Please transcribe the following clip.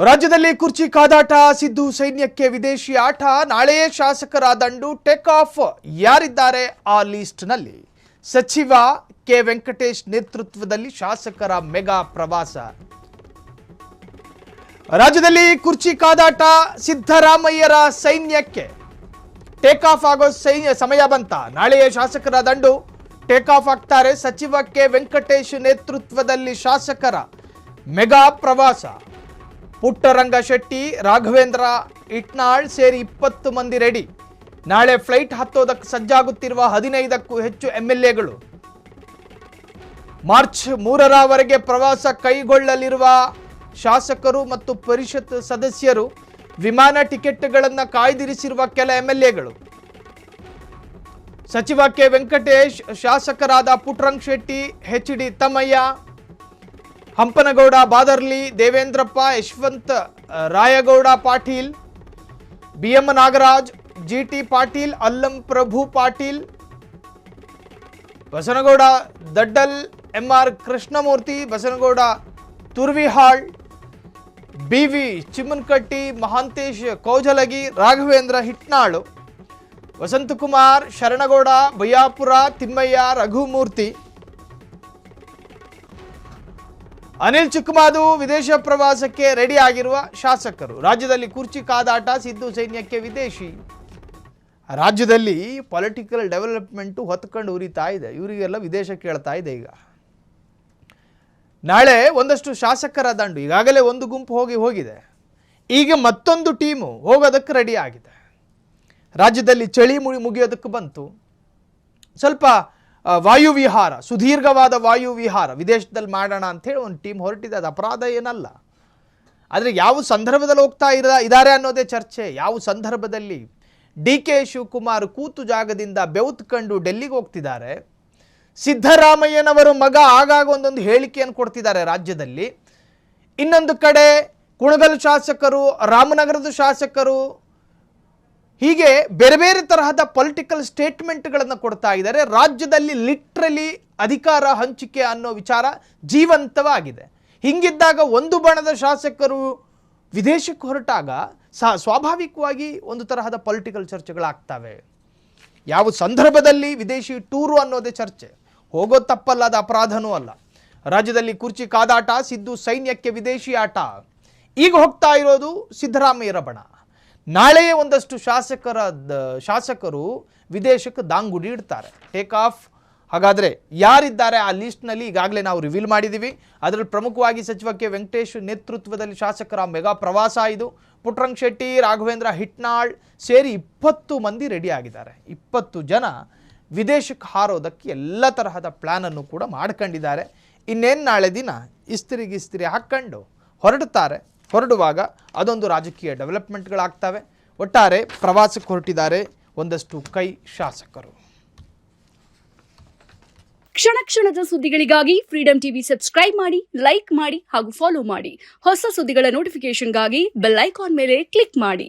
ರಾಜ್ಯದಲ್ಲಿ ಕುರ್ಚಿ ಕಾದಾಟ, ಸಿದ್ದು ಸೈನ್ಯಕ್ಕೆ ವಿದೇಶಿ ಆಟ, ನಾಳೆಯೇ ಶಾಸಕರ ದಂಡು ಟೇಕ್ ಆಫ್. ಯಾರಿದ್ದಾರೆ ಆ ಲಿಸ್ಟ್ನಲ್ಲಿ? ಸಚಿವ ಕೆ ವೆಂಕಟೇಶ್ ನೇತೃತ್ವದಲ್ಲಿ ಶಾಸಕರ ಮೆಗಾ ಪ್ರವಾಸ. ರಾಜ್ಯದಲ್ಲಿ ಕುರ್ಚಿ ಕಾದಾಟ, ಸಿದ್ದರಾಮಯ್ಯರ ಸೈನ್ಯಕ್ಕೆ ಟೇಕ್ ಆಫ್ ಆಗೋ ಸಮಯ ಬಂತ. ನಾಳೆಯೇ ಶಾಸಕರ ದಂಡು ಟೇಕ್ ಆಫ್ ಆಗ್ತಾರೆ. ಸಚಿವ ಕೆ ವೆಂಕಟೇಶ್ ನೇತೃತ್ವದಲ್ಲಿ ಶಾಸಕರ ಮೆಗಾ ಪ್ರವಾಸ. ಪುಟ್ಟರಂಗ ಶೆಟ್ಟಿ, ರಾಘವೇಂದ್ರ ಇಟ್ನಾಳ್ ಸೇರಿ 20 ಮಂದಿ ರೆಡಿ. ನಾಳೆ ಫ್ಲೈಟ್ ಹತ್ತೋದಕ್ಕೆ ಸಜ್ಜಾಗುತ್ತಿರುವ 15ಕ್ಕೂ ಹೆಚ್ಚು ಎಂಎಲ್ಎಗಳು. ಮಾರ್ಚ್ 3ರವರೆಗೆ ಪ್ರವಾಸ ಕೈಗೊಳ್ಳಲಿರುವ ಶಾಸಕರು ಮತ್ತು ಪರಿಷತ್ ಸದಸ್ಯರು. ವಿಮಾನ ಟಿಕೆಟ್ಗಳನ್ನು ಕಾಯ್ದಿರಿಸಿರುವ ಕೆಲ ಎಂಎಲ್ಎಗಳು. ಸಚಿವ ಕೆ ವೆಂಕಟೇಶ್, ಶಾಸಕರಾದ ಪುಟ್ಟರಂಗ ಶೆಟ್ಟಿ, ಎಚ್.ಡಿ. ತಮ್ಮಯ್ಯ, ಹಂಪನಗೌಡ ಬಾದರ್ಲಿ, ದೇವೇಂದ್ರಪ್ಪ, ಯಶವಂತ ರಾಯಗೌಡ ಪಾಟೀಲ್, ಬಿ.ಎಂ. ನಾಗರಾಜ್, ಜಿ.ಟಿ. ಪಾಟೀಲ್, ಅಲ್ಲಂ ಪ್ರಭು ಪಾಟೀಲ್, ಬಸನಗೌಡ ದಡ್ಡಲ್, ಎಂ.ಆರ್. ಕೃಷ್ಣಮೂರ್ತಿ, ಬಸನಗೌಡ ತುರ್ವಿಹಾಳ್, ಬಿ.ವಿ. ಚಿಮ್ಮನಕಟ್ಟಿ, ಮಹಾಂತೇಶ್ ಕೌಜಲಗಿ, ರಾಘವೇಂದ್ರ ಹಿಟ್ನಾಳು, ವಸಂತಕುಮಾರ್, ಶರಣಗೌಡ, ಬಯ್ಯಾಪುರ, ತಿಮ್ಮಯ್ಯ, ರಘುಮೂರ್ತಿ, ಅನಿಲ್ ಚಿಕ್ಕಮಾದು ವಿದೇಶ ಪ್ರವಾಸಕ್ಕೆ ರೆಡಿ ಆಗಿರುವ ಶಾಸಕರು. ರಾಜ್ಯದಲ್ಲಿ ಕುರ್ಚಿ ಕಾದಾಟ, ಸಿದ್ದು ಸೈನ್ಯಕ್ಕೆ ವಿದೇಶಿ. ರಾಜ್ಯದಲ್ಲಿ ಪೊಲಿಟಿಕಲ್ ಡೆವಲಪ್ಮೆಂಟು ಹೊತ್ಕೊಂಡು ಉರಿತಾ ಇದೆ. ಇವರಿಗೆಲ್ಲ ವಿದೇಶ ಕೇಳ್ತಾ ಇದೆ. ಈಗ ನಾಳೆ ಒಂದಷ್ಟು ಶಾಸಕರ ದಂಡು, ಈಗಾಗಲೇ ಒಂದು ಗುಂಪು ಹೋಗಿದೆ. ಈಗ ಮತ್ತೊಂದು ಟೀಮು ಹೋಗೋದಕ್ಕೆ ರೆಡಿ ಆಗಿದೆ. ರಾಜ್ಯದಲ್ಲಿ ಚಳಿ ಮುಗಿಯೋದಕ್ಕೆ ಬಂತು. ಸ್ವಲ್ಪ ವಾಯುವಿಹಾರ, ಸುದೀರ್ಘವಾದ ವಾಯುವಿಹಾರ ವಿದೇಶದಲ್ಲಿ ಮಾಡೋಣ ಅಂಥೇಳಿ ಒಂದು ಟೀಮ್ ಹೊರಟಿದೆ. ಅದು ಅಪರಾಧ ಏನಲ್ಲ. ಆದರೆ ಯಾವ ಸಂದರ್ಭದಲ್ಲಿ ಹೋಗ್ತಾ ಇದ್ದಾರೆ ಅನ್ನೋದೇ ಚರ್ಚೆ. ಯಾವ ಸಂದರ್ಭದಲ್ಲಿ ಡಿ.ಕೆ. ಶಿವಕುಮಾರ್ ಕೂತು ಜಾಗದಿಂದ ಬೆವುತ್ಕೊಂಡು ಡೆಲ್ಲಿಗೆ ಹೋಗ್ತಿದ್ದಾರೆ. ಸಿದ್ದರಾಮಯ್ಯನವರು ಮಗ ಆಗಾಗ ಒಂದೊಂದು ಹೇಳಿಕೆಯನ್ನು ಕೊಡ್ತಿದ್ದಾರೆ ರಾಜ್ಯದಲ್ಲಿ. ಇನ್ನೊಂದು ಕಡೆ ಕುಣಗಲ್ ಶಾಸಕರು, ರಾಮನಗರದ ಶಾಸಕರು, ಹೀಗೆ ಬೇರೆ ಬೇರೆ ತರಹದ ಪೊಲಿಟಿಕಲ್ ಸ್ಟೇಟ್ಮೆಂಟ್ಗಳನ್ನು ಕೊಡ್ತಾ ಇದ್ದಾರೆ. ರಾಜ್ಯದಲ್ಲಿ ಲಿಟ್ರಲಿ ಅಧಿಕಾರ ಹಂಚಿಕೆ ಅನ್ನೋ ವಿಚಾರ ಜೀವಂತವಾಗಿದೆ. ಹಿಂಗಿದ್ದಾಗ ಒಂದು ಬಣದ ಶಾಸಕರು ವಿದೇಶಕ್ಕೆ ಹೊರಟಾಗ ಸ್ವಾಭಾವಿಕವಾಗಿ ಒಂದು ತರಹದ ಪೊಲಿಟಿಕಲ್ ಚರ್ಚೆಗಳಾಗ್ತವೆ. ಯಾವ ಸಂದರ್ಭದಲ್ಲಿ ವಿದೇಶಿ ಟೂರು ಅನ್ನೋದೇ ಚರ್ಚೆ. ಹೋಗೋದು ತಪ್ಪಲ್ಲ, ಅದು ಅಪರಾಧನೂ ಅಲ್ಲ. ರಾಜ್ಯದಲ್ಲಿ ಕುರ್ಚಿ ಕಾದಾಟ, ಸಿದ್ದು ಸೈನ್ಯಕ್ಕೆ ವಿದೇಶಿ ಆಟ. ಈಗ ಹೋಗ್ತಾ ಇರೋದು ಸಿದ್ದರಾಮಯ್ಯರ ಬಣ. ನಾಳೆಯೇ ಒಂದಷ್ಟು ಶಾಸಕರು ವಿದೇಶಕ್ಕೆ ದಾಂಗುಡಿ ಇಡ್ತಾರೆ. Take off. ಹಾಗಾದರೆ ಯಾರಿದ್ದಾರೆ ಆ ಲಿಸ್ಟ್ನಲ್ಲಿ? ಈಗಾಗಲೇ ನಾವು ರಿವೀಲ್ ಮಾಡಿದ್ದೀವಿ. ಅದರಲ್ಲಿ ಪ್ರಮುಖವಾಗಿ ಸಚಿವ ಕೆ ವೆಂಕಟೇಶ್ ನೇತೃತ್ವದಲ್ಲಿ ಶಾಸಕರ ಮೆಗಾ ಪ್ರವಾಸ ಇದು. ಪುಟ್ಟರಂಗ ಶೆಟ್ಟಿ, ರಾಘವೇಂದ್ರ ಹಿಟ್ನಾಳ್ ಸೇರಿ 20 ಮಂದಿ ರೆಡಿ ಆಗಿದ್ದಾರೆ. 20 ಜನ ವಿದೇಶಕ್ಕೆ ಹಾರೋದಕ್ಕೆ ಎಲ್ಲ ತರಹದ ಪ್ಲ್ಯಾನನ್ನು ಕೂಡ ಮಾಡ್ಕೊಂಡಿದ್ದಾರೆ. ಇನ್ನೇನು ನಾಳೆ ದಿನ ಇಸ್ತ್ರಿ ಹಾಕ್ಕೊಂಡು ಹೊರಡುತ್ತಾರೆ. ಹೊರಡುವಾಗ ಅದೊಂದು ರಾಜಕೀಯ ಡೆವಲಪ್ಮೆಂಟ್ಗಳಾಗ್ತವೆ. ಒಟ್ಟಾರೆ ಪ್ರವಾಸಕ್ಕೆ ಹೊರಟಿದ್ದಾರೆ ಒಂದಷ್ಟು ಕೈ ಶಾಸಕರು. ಕ್ಷಣ ಕ್ಷಣದ ಸುದ್ದಿಗಳಿಗಾಗಿ ಫ್ರೀಡಂ ಟಿವಿ ಸಬ್ಸ್ಕ್ರೈಬ್ ಮಾಡಿ, ಲೈಕ್ ಮಾಡಿ ಹಾಗೂ ಫಾಲೋ ಮಾಡಿ. ಹೊಸ ಸುದ್ದಿಗಳ ನೋಟಿಫಿಕೇಶನ್ಗಾಗಿ ಬೆಲ್ ಐಕಾನ್ ಮೇಲೆ ಕ್ಲಿಕ್ ಮಾಡಿ.